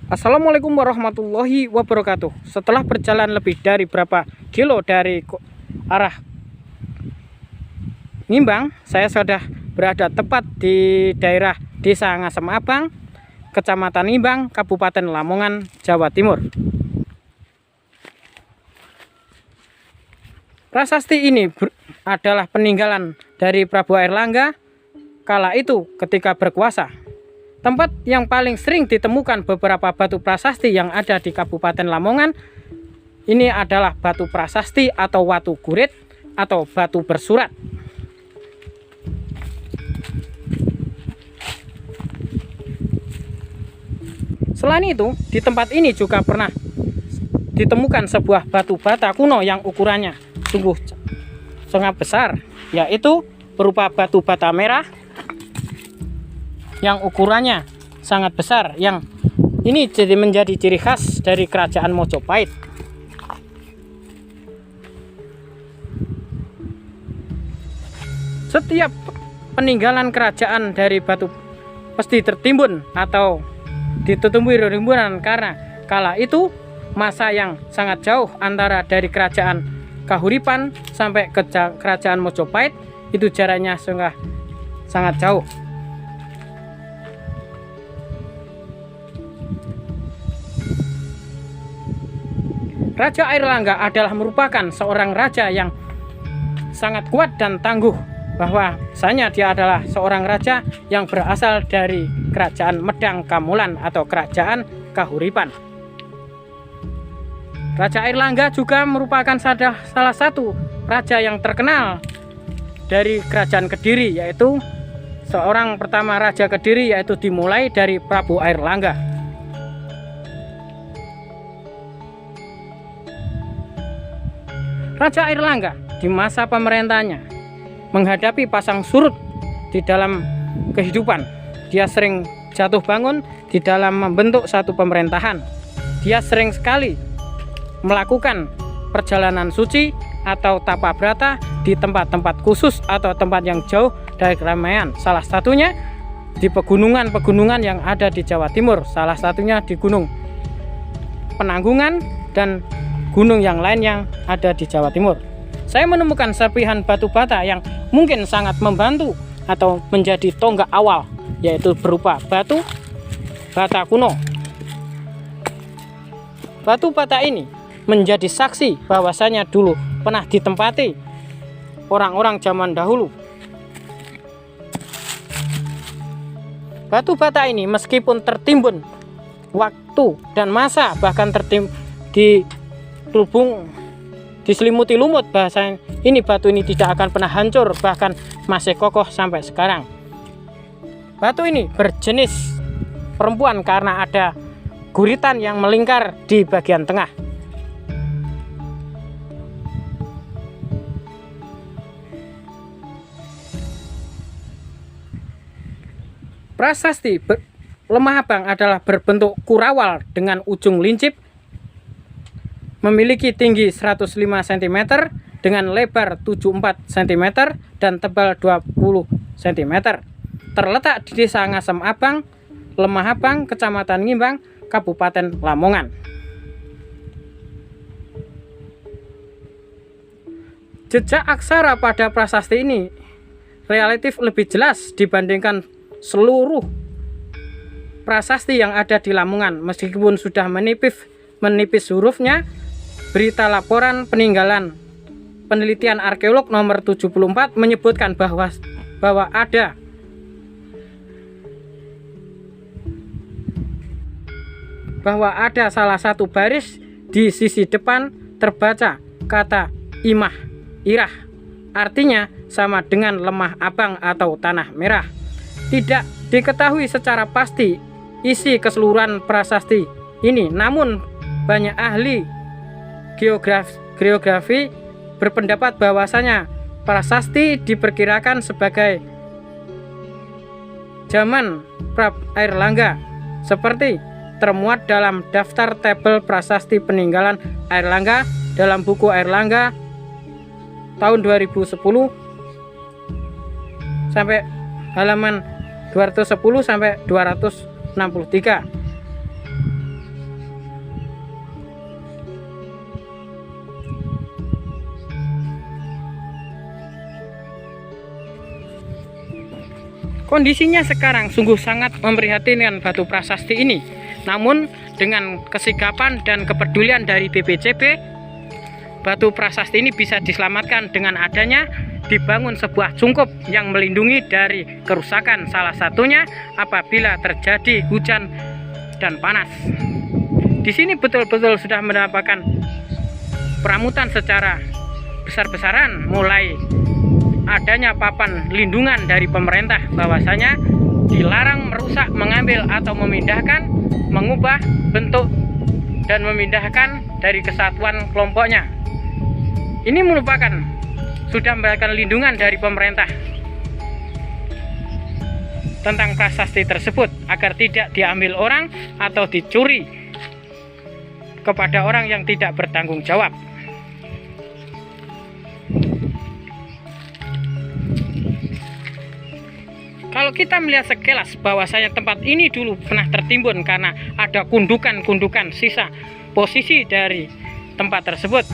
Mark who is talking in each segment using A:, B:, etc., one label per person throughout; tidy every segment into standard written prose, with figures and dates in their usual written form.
A: Assalamualaikum warahmatullahi wabarakatuh. Setelah berjalan lebih dari berapa kilo dari arah Ngimbang, saya sudah berada tepat di daerah Desa Ngasem Abang, Kecamatan Ngimbang, Kabupaten Lamongan, Jawa Timur. Prasasti ini adalah peninggalan dari Prabu Airlangga kala itu ketika berkuasa. Tempat yang paling sering ditemukan beberapa batu prasasti yang ada di Kabupaten Lamongan ini adalah batu prasasti atau watu gurit atau batu bersurat. Selain itu, di tempat ini juga pernah ditemukan sebuah batu bata kuno yang ukurannya sungguh sangat besar, yaitu berupa batu bata merah yang ukurannya sangat besar, yang ini jadi menjadi ciri khas dari kerajaan Mojopahit. Setiap peninggalan kerajaan dari batu pasti tertimbun atau ditutumbuhi rimbunan, karena kala itu masa yang sangat jauh antara dari kerajaan Kahuripan sampai ke kerajaan Mojopahit itu jaraknya sangat jauh. Raja Airlangga adalah merupakan seorang raja yang sangat kuat dan tangguh, bahwasanya dia adalah seorang raja yang berasal dari kerajaan Medang Kamulan atau kerajaan Kahuripan. Raja Airlangga juga merupakan salah satu raja yang terkenal dari kerajaan Kediri, yaitu seorang pertama raja Kediri, yaitu dimulai dari Prabu Airlangga. Raja Airlangga di masa pemerintahnya menghadapi pasang surut di dalam kehidupan. Dia sering jatuh bangun di dalam membentuk satu pemerintahan. Dia sering sekali melakukan perjalanan suci atau tapa brata di tempat-tempat khusus atau tempat yang jauh dari keramaian. Salah satunya di pegunungan-pegunungan yang ada di Jawa Timur. Salah satunya di Gunung Penanggungan dan gunung yang lain yang ada di Jawa Timur. Saya menemukan serpihan batu bata yang mungkin sangat membantu atau menjadi tonggak awal, yaitu berupa batu bata kuno. Batu bata ini menjadi saksi bahwasanya dulu pernah ditempati orang-orang zaman dahulu. Batu bata ini meskipun tertimbun waktu dan masa, bahkan diselimuti lumut, bahasa ini batu ini tidak akan pernah hancur, bahkan masih kokoh sampai sekarang. Batu ini berjenis perempuan karena ada guritan yang melingkar di bagian tengah. Prasasti Lemah Abang adalah berbentuk kurawal dengan ujung lincip, memiliki tinggi 105 cm dengan lebar 74 cm dan tebal 20 cm. Terletak di Desa Ngasem Abang, Lemah Abang, Kecamatan Ngimbang, Kabupaten Lamongan. Jejak aksara pada prasasti ini relatif lebih jelas dibandingkan seluruh prasasti yang ada di Lamongan. Meskipun sudah menipis hurufnya, berita laporan peninggalan penelitian arkeolog nomor 74 menyebutkan bahwa ada salah satu baris di sisi depan terbaca kata imah irah, artinya sama dengan lemah abang atau tanah merah. Tidak diketahui secara pasti isi keseluruhan prasasti ini, namun banyak ahli geografi berpendapat bahwasanya prasasti diperkirakan sebagai zaman Prabu Airlangga, seperti termuat dalam daftar tabel prasasti peninggalan Airlangga dalam buku Airlangga tahun 2010 sampai halaman 210 sampai 263. Kondisinya sekarang sungguh sangat memprihatinkan batu prasasti ini. Namun dengan kesigapan dan kepedulian dari BPCB, batu prasasti ini bisa diselamatkan dengan adanya dibangun sebuah cungkup yang melindungi dari kerusakan, salah satunya apabila terjadi hujan dan panas. Di sini betul-betul sudah mendapatkan peramutan secara besar-besaran, mulai adanya papan lindungan dari pemerintah bahwasanya dilarang merusak, mengambil atau memindahkan, mengubah bentuk dan memindahkan dari kesatuan kelompoknya. Ini merupakan sudah mendapatkan lindungan dari pemerintah tentang prasasti tersebut agar tidak diambil orang atau dicuri kepada orang yang tidak bertanggung jawab. Kalau kita melihat sekilas bahwasanya tempat ini dulu pernah tertimbun karena ada kundukan-kundukan sisa posisi dari tempat tersebut.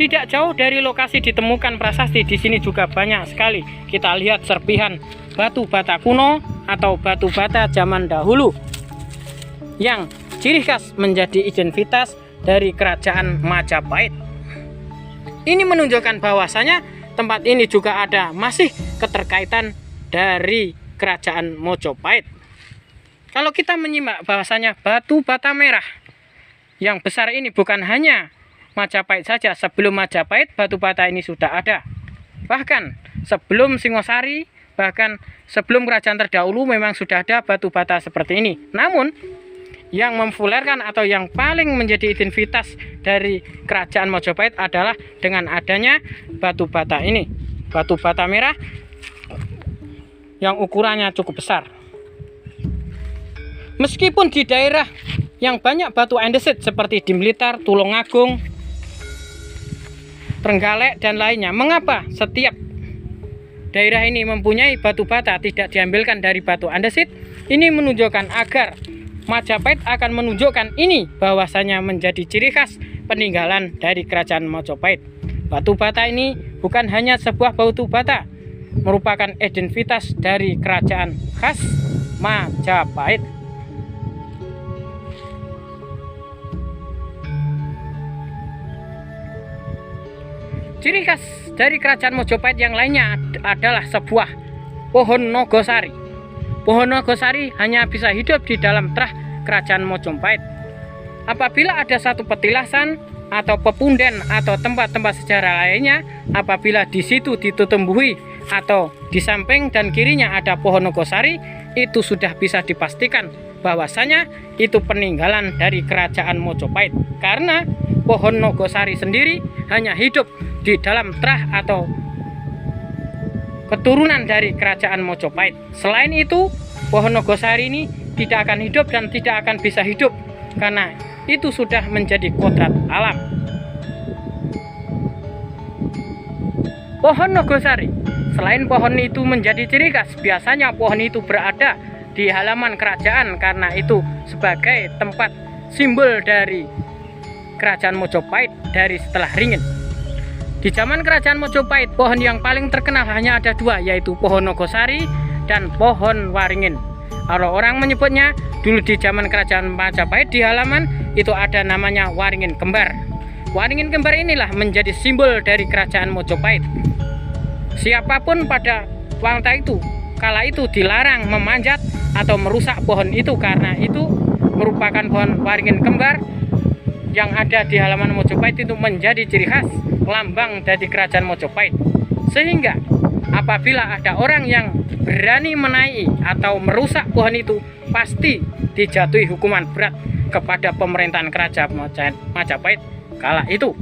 A: Tidak jauh dari lokasi ditemukan prasasti, di sini juga banyak sekali kita lihat serpihan batu bata kuno atau batu bata zaman dahulu yang ciri khas menjadi identitas dari kerajaan Majapahit. Ini menunjukkan bahwasanya tempat ini juga ada masih keterkaitan dari kerajaan Mojopahit. Kalau kita menyimak bahwasanya batu bata merah yang besar ini bukan hanya Majapahit saja. Sebelum Majapahit batu bata ini sudah ada. Bahkan sebelum Singosari, bahkan sebelum kerajaan terdahulu memang sudah ada batu bata seperti ini. Namun yang mempopulerkan atau yang paling menjadi identitas dari kerajaan Majapahit adalah dengan adanya batu bata ini, batu bata merah yang ukurannya cukup besar. Meskipun di daerah yang banyak batu andesit seperti di Blitar, Tulungagung, Trenggalek dan lainnya, mengapa setiap daerah ini mempunyai batu bata tidak diambilkan dari batu andesit? Ini menunjukkan agar Majapahit akan menunjukkan ini bahwasanya menjadi ciri khas peninggalan dari kerajaan Majapahit. Batu bata ini bukan hanya sebuah batu bata, merupakan identitas dari kerajaan khas Majapahit. Ciri khas dari kerajaan Majapahit yang lainnya adalah sebuah pohon nogosari. Pohon nogosari hanya bisa hidup di dalam trah kerajaan Majapahit. Apabila ada satu petilasan atau pepunden atau tempat-tempat sejarah lainnya, apabila di situ ditumbuhi atau di samping dan kirinya ada pohon nogosari, itu sudah bisa dipastikan bahwasanya itu peninggalan dari kerajaan Majapahit. Karena pohon nogosari sendiri hanya hidup di dalam trah atau keturunan dari kerajaan Majapahit. Selain itu, pohon nogosari ini tidak akan hidup dan tidak akan bisa hidup karena itu sudah menjadi kodrat alam. Pohon nogosari, selain pohon itu menjadi ciri khas, biasanya pohon itu berada di halaman kerajaan karena itu sebagai tempat simbol dari kerajaan Majapahit dari setelah Ringin. Di zaman kerajaan Majapahit, pohon yang paling terkenal hanya ada dua, yaitu pohon nogosari dan pohon waringin. Kalau orang menyebutnya dulu di zaman kerajaan Majapahit di halaman itu ada namanya waringin kembar. Waringin kembar inilah menjadi simbol dari kerajaan Majapahit. Siapapun pada waktu itu, kala itu dilarang memanjat atau merusak pohon itu karena itu merupakan pohon waringin kembar yang ada di halaman Majapahit itu menjadi ciri khas lambang dari kerajaan Majapahit. Sehingga apabila ada orang yang berani menaiki atau merusak pohon itu, pasti dijatuhi hukuman berat kepada pemerintahan kerajaan Majapahit kala itu.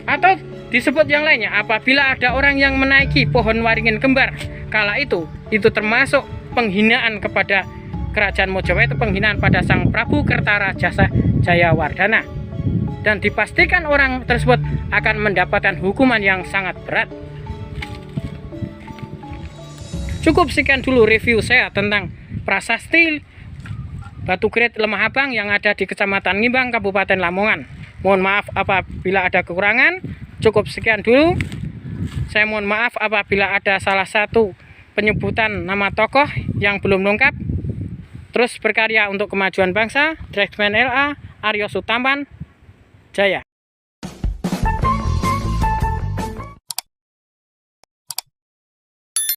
A: Atau disebut yang lainnya, apabila ada orang yang menaiki pohon waringin kembar kala itu termasuk penghinaan kepada kerajaan Majapahit, penghinaan pada Sang Prabu Kertarajasa Jayawardhana, dan dipastikan orang tersebut akan mendapatkan hukuman yang sangat berat. Cukup sekian dulu review saya tentang prasasti Batu Grit Lemah Abang yang ada di Kecamatan Ngimbang, Kabupaten Lamongan. Mohon maaf apabila ada kekurangan. Cukup sekian dulu. Saya mohon maaf apabila ada salah satu penyebutan nama tokoh yang belum lengkap. Terus berkarya untuk kemajuan bangsa, Dragman LA, Aryo Sutaman, Jaya.